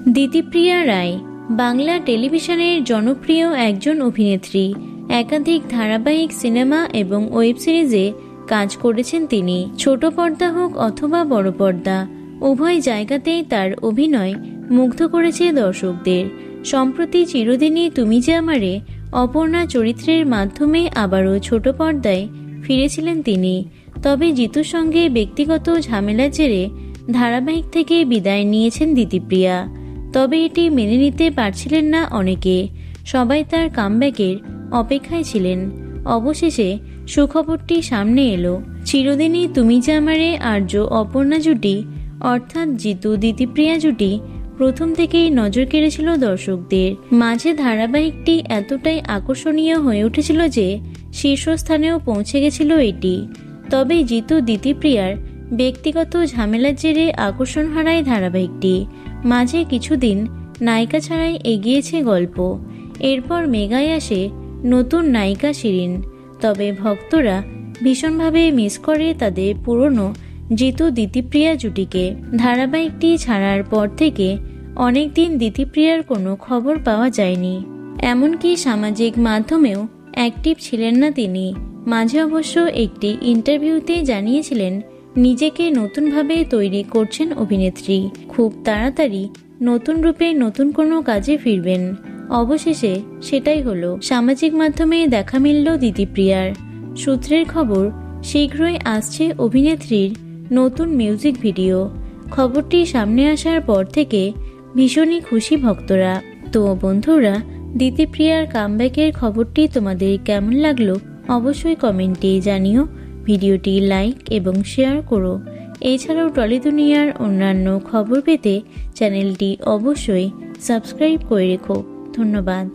দিতিপ্রিয়া রায় বাংলা টেলিভিশনের জনপ্রিয় একজন অভিনেত্রী। একাধিক ধারাবাহিক, সিনেমা এবং ওয়েব সিরিজে কাজ করেছেন তিনি। ছোট পর্দা হোক অথবা বড় পর্দা, উভয় জায়গাতেই তার অভিনয় মুগ্ধ করেছে দর্শকদের। সম্প্রতি চিরদিনই তুমি যে আমারে অপর্ণা চরিত্রের মাধ্যমে আবারও ছোট পর্দায় ফিরেছিলেন তিনি। তবে জিতুর সঙ্গে ব্যক্তিগত ঝামেলার জেরে ধারাবাহিক থেকে বিদায় নিয়েছেন দিতিপ্রিয়া। তবে এটি মেনে নিতে পারছিলেন না অনেকে। সবাই তার কামব্যাকের অপেক্ষায় ছিলেন। অবশেষে সুখবরটি সামনে এলো। চিরদিনই তুমি যে আমারে আর্য অপর্ণা জুটি অর্থাৎ জিতু দিতিপ্রিয়া জুটি প্রথম থেকেই নজর কেড়েছিল দর্শকদের মাঝে। ধারাবাহিকটি এতটাই আকর্ষণীয় হয়ে উঠেছিল যে শীর্ষস্থানেও পৌঁছে গেছিল এটি। তবে জিতু দিতিপ্রিয়ার ব্যক্তিগত ঝামেলার জেরে আকর্ষণ হারায় ধারাবাহিকটি। মাঝে কিছুদিন নায়িকা ছাড়াই এগিয়েছে গল্প। এরপর মেগায় আসে নতুন নায়িকা শিরিন। তবে ভক্তরা ভীষণভাবে মিস করে তাদের পুরনো জিতু দিতিপ্রিয়া জুটিকে। ধারাবাহিকটি ছাড়ার পর থেকে অনেকদিন দিতিপ্রিয়ার কোনো খবর পাওয়া যায়নি। এমনকি সামাজিক মাধ্যমেও অ্যাক্টিভ ছিলেন না তিনি। মাঝে অবশ্য একটি ইন্টারভিউতে জানিয়েছিলেন নিজেকে নতুনভাবে তৈরি করছেন অভিনেত্রী। খুব তাড়াতাড়ি নতুন রূপে নতুন কোনো কাজে ফিরবেন। অবশেষে সেটাই হলো। সামাজিক মাধ্যমে দেখা মিলল দিতিপ্রিয়ার। সূত্রের খবর, শীঘ্রই আসছে অভিনেত্রীর নতুন মিউজিক ভিডিও। খবরটি সামনে আসার পর থেকে ভীষণই খুশি ভক্তরা। তো বন্ধুরা, দিতিপ্রিয়ার কামব্যাকের খবরটি তোমাদের কেমন লাগলো অবশ্যই কমেন্টে জানিও। ভিডিওটি লাইক এবং শেয়ার করো। এছাড়াও টলি দুনিয়ার অন্যান্য খবর পেতে চ্যানেলটি অবশ্যই সাবস্ক্রাইব করে রেখো। ধন্যবাদ।